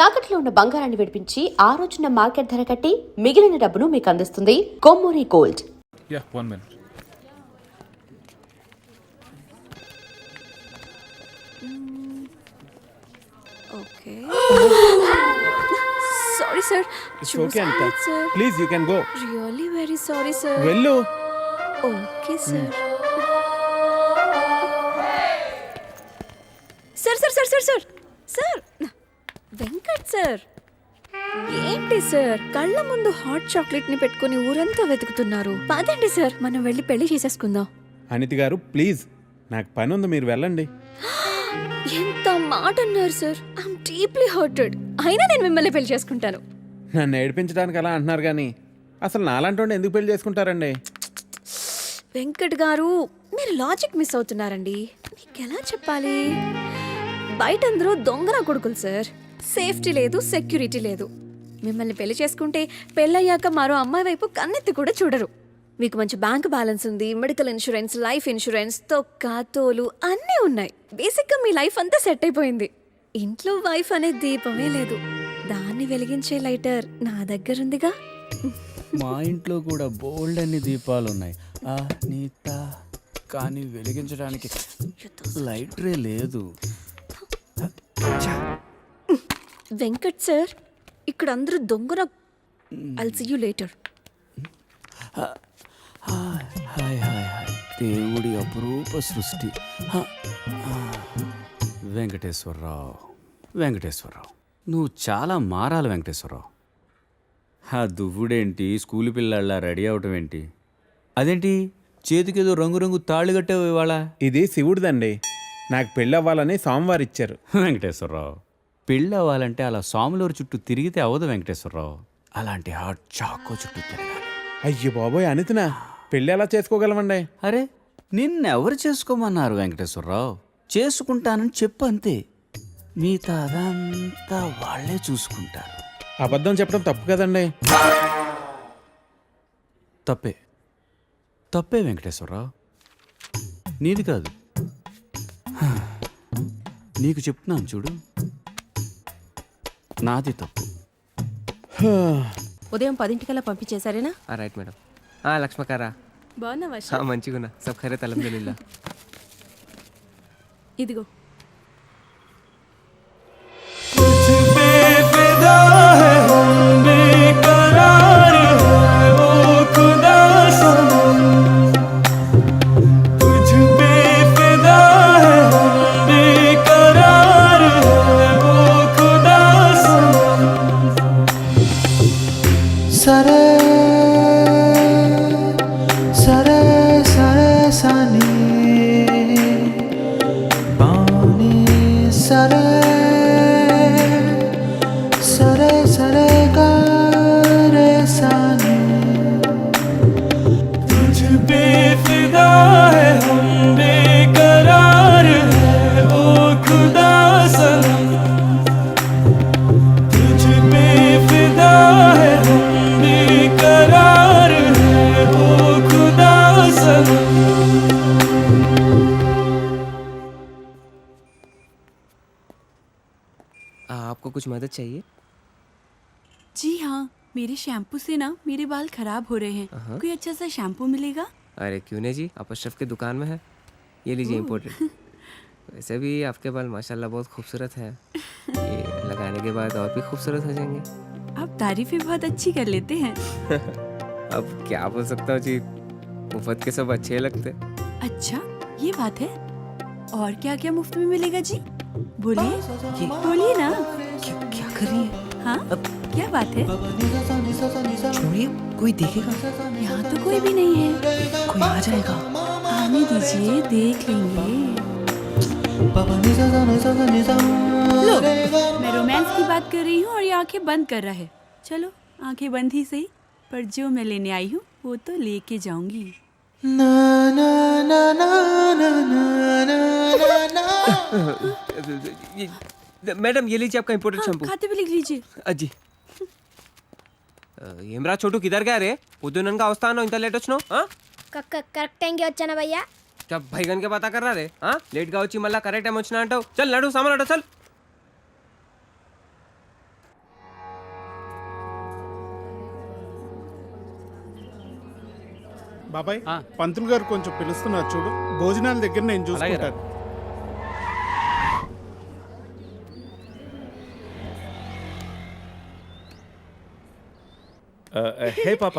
తాకట్లో ఉన్న బంగారాన్ని విడిపించి ఆ రోజున మార్కెట్ ధర కట్టి మిగిలిన డబ్బును మీకు అందిస్తుంది Kommuri gold. Yeah, 1 minute. Okay. Sorry, sir. It's okay, Anita. Sir. Please, you can go. Really very sorry, sir. Vellu. Okay, sir. Sir. Venkat sir, ఏంటి సార్ కళ్ళ ముందు హాట్ చాక్లెట్ ని పెట్టుకుని ఊరంతా వెతుకుతున్నారు? పదండి సార్, మనం వెళ్ళి పెళ్లి చేసేసుకుందాం. అనితి గారు ప్లీజ్, నాకు పని ఉంది, మీరు వెళ్ళండి. ఎంత మాట అన్నారు సార్. I'm deeply hurted. అయినా నేను మిమ్మల్ని పెళ్లి చేసుకుంటాను. నన్ను ఏడిపించడానికి అలా అంటున్నారు కానీ అసలు నాలాంటి ఎందుకు పెళ్లి చేసుకుంటారండి? వెంకట్ గారు, మీరు లాజిక్ మిస్ అవుతున్నారండి. నీకెలా చెప్పాలి? బయట అందరూ దొంగన కొడుకులు సార్. సేఫ్టీ లేదు, సెక్యూరిటీ లేదు. మిమ్మల్ని పెళ్లి చేసుకుంటే పెళ్ళయ్యాక మరో అమ్మాయి వైపు కన్నెత్తి కూడా చూడరు. మీకు మంచి బ్యాంక్ బ్యాలెన్స్ ఉంది, మెడికల్ ఇన్సూరెన్స్, లైఫ్ ఇన్సూరెన్స్, తొక్క తోలు అన్నీ ఉన్నాయి. బేసిక్గా మీ లైఫ్ అంతా సెట్ అయిపోయింది. ఇంట్లో వైఫ్ అనే దీపమే లేదు. దాన్ని వెలిగించే లైటర్ నా దగ్గర ఉందిగా. మా ఇంట్లో కూడా బోల్డ్ అన్ని దీపాలు ఉన్నాయి నీత, కానీ వెలిగించడానికి లైటరే లేదు. వెంకట్ సార్, ఇక్కడ అందరూ దొంగన. I'll see you later. Hi hi hi, దేవుడి అపురూప సృష్టి. వెంకటేశ్వరరావు, నువ్వు చాలా మారాలి వెంకటేశ్వరరావు. దువ్వుడేంటి, స్కూల్ పిల్లల్లా రెడీ అవటం ఏంటి? అదేంటి చేతికేదో రంగురంగు తాళ్ళు కట్టావు ఇవాళ? ఇది శివుడిదండి, నాకు పెళ్ళి అవ్వాలని స్వామివారు ఇచ్చారు. వెంకటేశ్వరరావు, పెళ్ళి అవ్వాలంటే అలా స్వాములూరు చుట్టూ తిరిగితే అవ్వదు వెంకటేశ్వరరావు. అలాంటి హాట్ చాకో చుట్టూ తిరగాలి. అయ్యో బాబోయ్ అనితినా, పెళ్ళి ఎలా చేసుకోగలమండి? అరే నిన్నెవరు చేసుకోమన్నారు వెంకటేశ్వరరావు? చేసుకుంటానని చెప్పు అంతే, మిగతా అదంతా వాళ్ళే చూసుకుంటారు. అబద్ధం చెప్పడం తప్పు కదండి. తప్పే వెంకటేశ్వరరావు, నీది కాదు. నీకు చెప్తున్నాను చూడు, నాది తప్పు. ఉదయం 10 పంపించేశారేనా? Right madam. లక్ష్మకారా బాగున్నావా? మంచిగున్నా, సబ్ ఖైరత్ అల్హమ్దులిల్లాహ్. ఇదిగో आपको कुछ मदद चाहिए? जी हाँ, मेरे शैम्पू से ना मेरे बाल खराब हो रहे हैं. कोई अच्छा सा शैम्पू मिलेगा? अरे क्यों नहीं जी, आप अशरफ की दुकान में है, ये लीजिए इम्पोर्टेड. वैसे भी आपके बाल माशाल्लाह बहुत खूबसूरत है, ये लगाने के बाद और भी खूबसूरत हो जाएंगे. आप तारीफें बहुत अच्छी कर लेते हैं. अब क्या बोल सकता हूँ जी, मुफ्त के सब अच्छे लगते. अच्छा ये बात है. और क्या क्या मुफ्त में मिलेगा जी? बोलिए ना. क्या कर रही है? हाँ क्या बात है? छोड़िए, कोई देखेगा. यहाँ तो कोई भी नहीं है. कोई आ जाएगा. आने दीजिए, देख लेंगे. लो, मैं रोमांस की बात कर रही हूँ और ये आंखें बंद कर रहा है. चलो आंखें बंद ही सही, पर जो मैं लेने आई हूँ वो तो लेके जाऊंगी. मैडम ये लीजिए आपका इम्पोर्टेड शैम्पू. खाते भी लिख लीजिए. అజ్జి ఏమ్రా చోటు కిదర్ గా రే పొద్దుననగా వస్తాను ఇంత లేట్ వచ్చినావు? కరెక్ట్ టైంకి వచ్చానా భయ్యా? భైగన్ కే పతా కర్రా రే, లేట్ గా వచ్చి మళ్ళా కరెక్ట్ టైం వచ్చినా అంటావు. చల్ నడు సామాన్ అట చల్. బాబాయ్ ఆ. పంతులు గారు కొంచెం పిలుస్తున్నారు చూడు, భోజనాల దగ్గర నేను చూసుకుంటాను. హే పాప,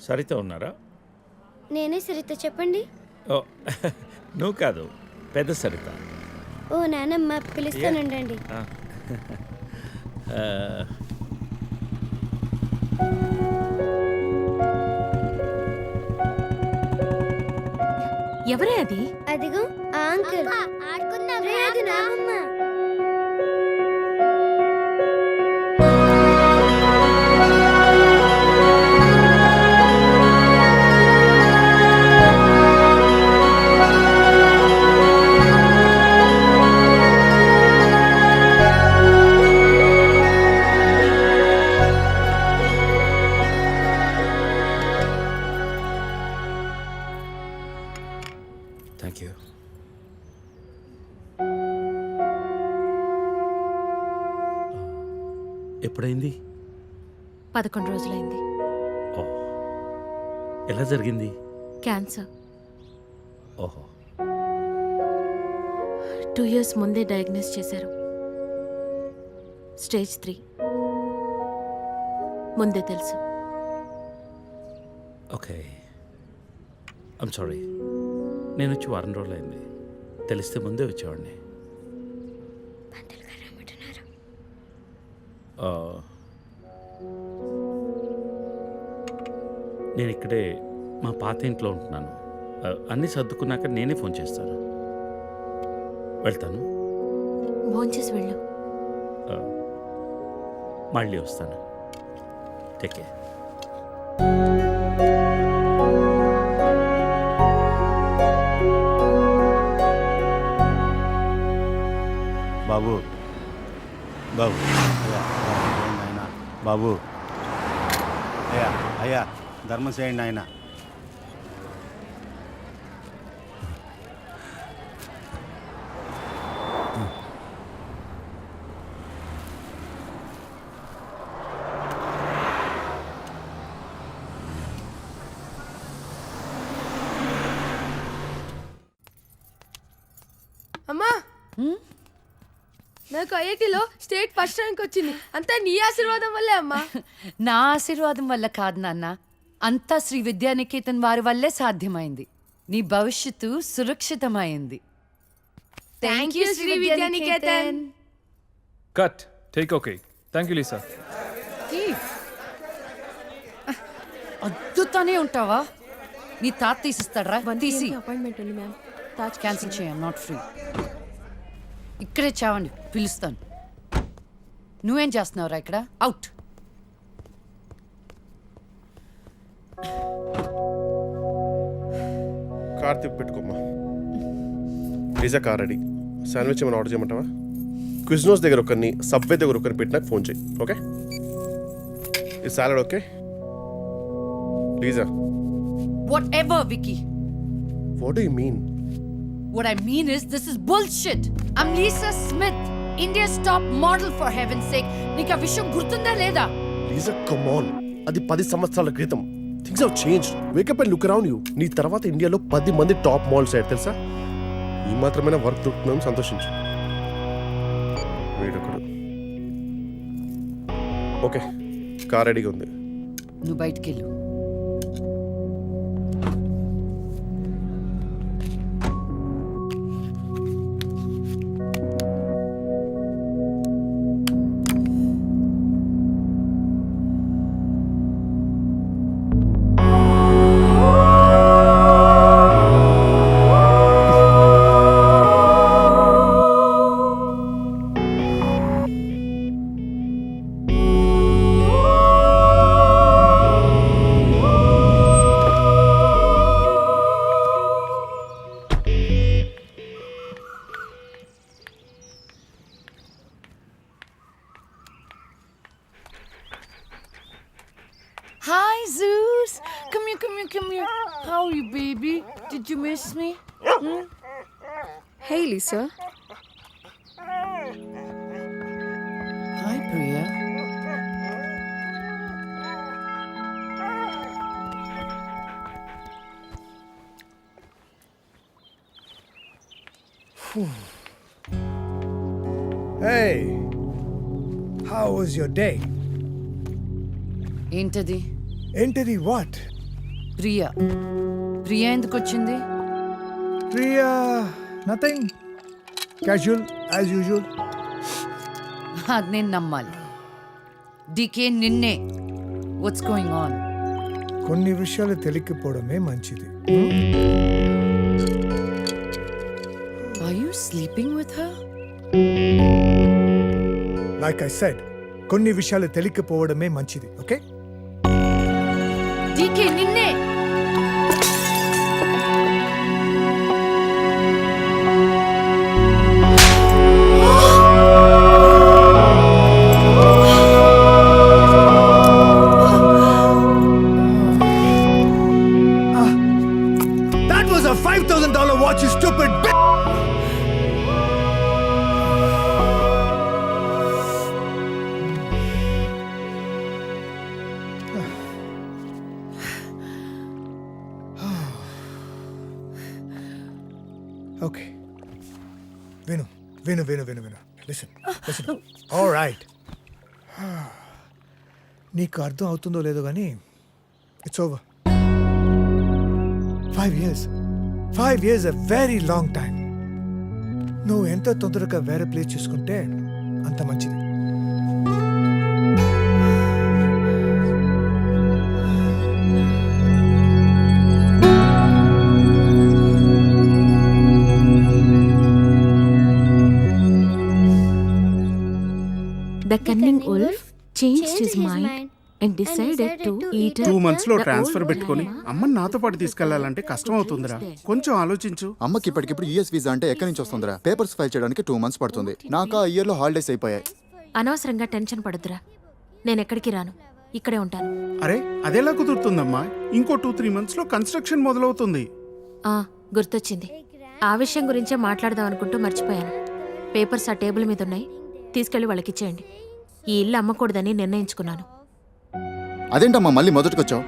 సరిత ఉన్నారా? నేనే సరిత, చెప్పండి. ఓ నువ్వు కాదు, పెద్ద సరిత. ఓ నానమ్మ, పిలుస్తానుండండి. ఆ, ఎవరే అది? అదిగో ఆ అంకుల్. రే, అది నానమ్మ. Thank you. ఎప్పుడైంది? 11 రోజులైంది. ఓ, ఎలా జరిగింది? క్యాన్సర్. ఓహో. 2 years ముందే డయాగ్నోస్ చేశారు. స్టేజ్ 3. ముందే తెలుసు. Okay, I'm sorry. నేను వచ్చి వారం రోజులైంది. తెలిస్తే ముందే వచ్చేవాడిని. ఆ, నేను ఇక్కడే మా పాత ఇంట్లో ఉంటున్నాను. అన్నీ సర్దుకున్నాక నేనే ఫోన్ చేస్తాను. వెళ్తాను. భోంచేసి వెళ్ళు. మళ్ళీ వస్తాను. Take care. బాబు బాబు అయ్యా ఆయన బాబు అయ్యా అయ్యా ధర్మం చేయండి ఆయన. అమ్మా, నాకు ఐఐటీలో స్టేట్ ఫస్ట్ ర్యాంక్ వచ్చింది. అంతా నీ ఆశీర్వాదం వల్లే అమ్మా. నా ఆశీర్వాదం వల్ల కాదు నాన్న, అంతా శ్రీ విద్యానికేతన్ వారి వల్లే సాధ్యమైంది. నీ భవిష్యత్తు సురక్షితమైంది. Thank you Shri Vidyanikethan. Cut. Take okay. Thank you Lisa. అద్దుతానే ఉంటావా? నీ తాత తీసిస్తాడ్రా? తీసి అపాయింట్మెంట్ ఉంది మ్యామ్. క్యాన్సిల్ చేయం. Not free. ఇక్కడే చావండి, పిలుస్తాను. నువ్వేం చేస్తున్నావురా ఇక్కడ? అవుట్. కార్ తిప్పి పెట్టుకోమ్మా. Pizza car ready. శాండ్విచ్ ఏమైనా ఆర్డర్ చేయమంటావా? క్విజ్నోస్ దగ్గర ఒకరిని, సబ్వే దగ్గర ఒకరిని పెట్టి నాకు ఫోన్ చేయి. ఓకే? ఈ salad okay? లీజా. Whatever, Vicky. What do you mean? What I mean is, this is bullshit. I'm Lisa Smith, India's top model, for heaven's sake. నీకు ఆ విషయం గుర్తుందా లేదా? లీజా, కమ్ ఆన్. అది 10 సంవత్సరాల క్రితం. Things have changed. Wake up and look around you. నీ తర్వాత ఇండియాలో 10 మంది టాప్ మోడల్స్ అయ్యారు తెలుసా? ఈ మాత్రమైనా వర్క్ దొరుకుతుందని సంతోషించు. వీడొకడు. ఓకే, కార్ రెడీగా ఉంది. నువ్వు బయటికి వెళ్ళు. Hi, Zeus. Come here, come here, come here. How are you, baby? Did you miss me? Hey, Lisa. Hi, Priya. Hey, how was your day? ఏంటది? Entity what? ప్రియా. ప్రియా ఎందుకు వచ్చింది? Priya, nothing. Casual, as usual. అది నేను నమ్మాలి. DK నిన్నే. What's going on? కొన్ని విషయాలు తెలియకపోవడమే మంచిది. Are you sleeping with her? Like I said, కొన్ని విషయాలు తెలియకపోవడమే మంచిది, ఓకే? డీకే నిన్నే. That was a $5,000 watch, you stupid bitch! Okay. Vinu. Listen. All right. నీకు అర్థం అవుతుందో లేదో కానీ it's over. 5 years. 5 years a very long time. నువ్వు ఎంత తొందరగా వేరే ప్లేస్ చూసుకుంటే అంత మంచిది. The cunning wolf changed his mind and decided to eat 2 months లో ట్రాన్స్ఫర్ పెట్టుకొని అమ్మని నాతో పాటు తీసుకెళ్లాలంటే కష్టం అవుతుందిరా. కొంచెం ఆలోచించు. అమ్మకి ఇప్పటికిప్పుడు యూఎస్ వీసా అంటే ఎక్కడి నుంచి వస్తుందిరా? పేపర్స్ ఫైల్ చేయడానికి 2 months పడుతుంది. నాకు ఆ ఇయర్ లో హాలిడేస్ అయిపోయాయి. అనవసరంగా టెన్షన్ పడొద్దురా. నేను ఎక్కడికి రాను, ఇక్కడే ఉంటాను. అరే అదెలా కుదురుతుందమ్మా? ఇంకో 2-3 months లో కన్స్ట్రక్షన్ మొదలవుతుంది. గుర్తొచ్చింది. ఆ విషయం గురించే మాట్లాడదాం అనుకుంటూ మర్చిపోయాను. పేపర్స్ ఆ టేబుల్ మీద ఉన్నాయి, తీసుకెళ్లి వాళ్ళకి ఇచ్చేయండి. ఈ ఇల్లు అమ్మకూడదని నిర్ణయించుకున్నాను. అదేంటమ్మా మళ్ళీ మొదటికొచ్చావు?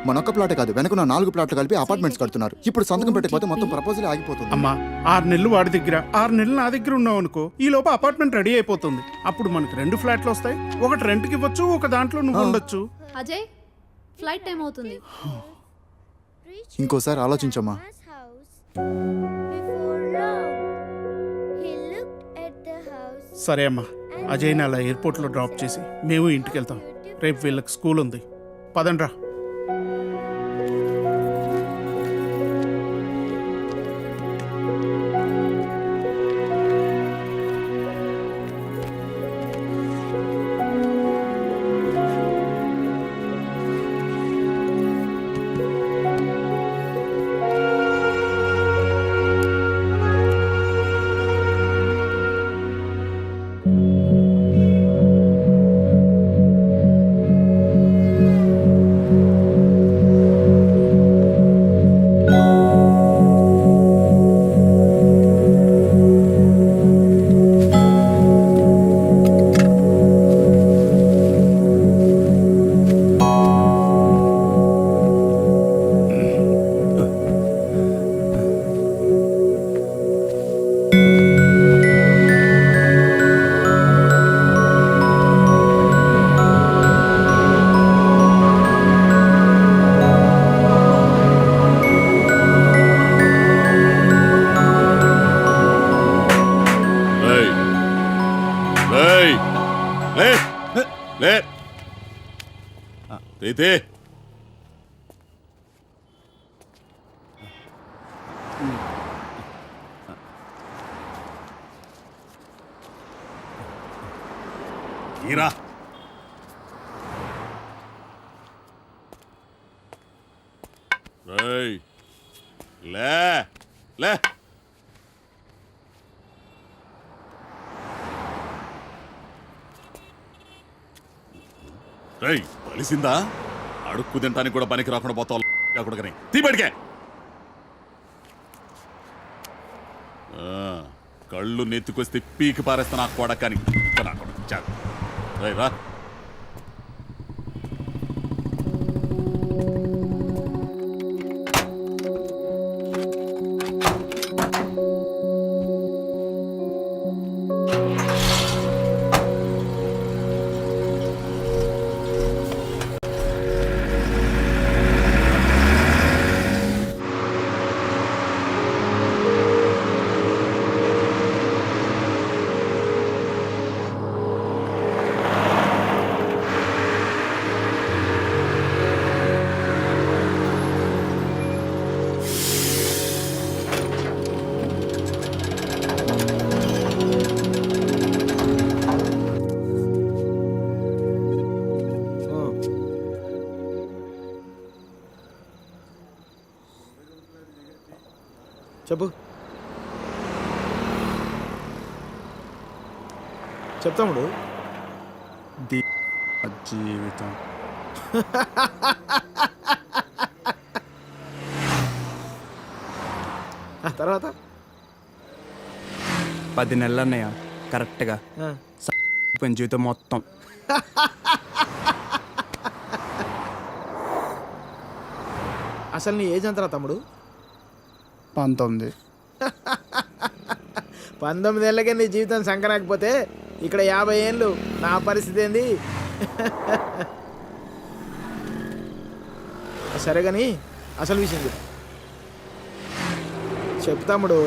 మనొక్క ప్లాటే కాదు, వెనకున్న 4 ప్లాట్లు కలిపి అపార్ట్మెంట్స్ కడుతున్నారు. ఇప్పుడు సంతకం పెట్టకపోతే మొత్తం ప్రపోజల్ ఆగిపోతుంది. అమ్మా 6 నెలలు వాడి దగ్గర, 6 నెలలు నా దగ్గర ఉన్నావు అనుకో, ఈ లోపు అపార్ట్మెంట్ రెడీ అయిపోతుంది. అప్పుడు మనకు 2 ఫ్లాట్లు వస్తాయి. ఒకటి రెంట్కి ఇవ్వచ్చు, ఒక దాంట్లో నువ్వు ఉండొచ్చు. అజయ్, ఫ్లైట్ టైం అవుతుంది. ఇంకోసారి ఆలోచించమ్మా. సరే అమ్మా, అజయ్ని అలా ఎయిర్పోర్ట్లో డ్రాప్ చేసి మేము ఇంటికి వెళ్తాం. రేపు వీళ్ళకి స్కూల్ ఉంది. పదండ్రా. కలిసిందా? అడుక్కు తింటానికి కూడా పనికి రాకుండా పోతావు. తీబడికే కళ్ళు నెత్తికొస్తే పీకి పారేస్తా నాకు కూడా. కానీ రా. చెప్పు చెప్తాముడు. జీవితం ఆ తర్వాత 10 నెలలు అన్నయ్య కరెక్ట్గా జీవితం మొత్తం. అసలు నీ ఏజ్ ఎంతరా తమ్ముడు? 19. 19 ఏళ్ళకే నీ జీవితం సంకరాకపోతే ఇక్కడ 50 ఏళ్ళు నా పరిస్థితి ఏంది? సరే కానీ అసలు విషయం చెప్తాముడు.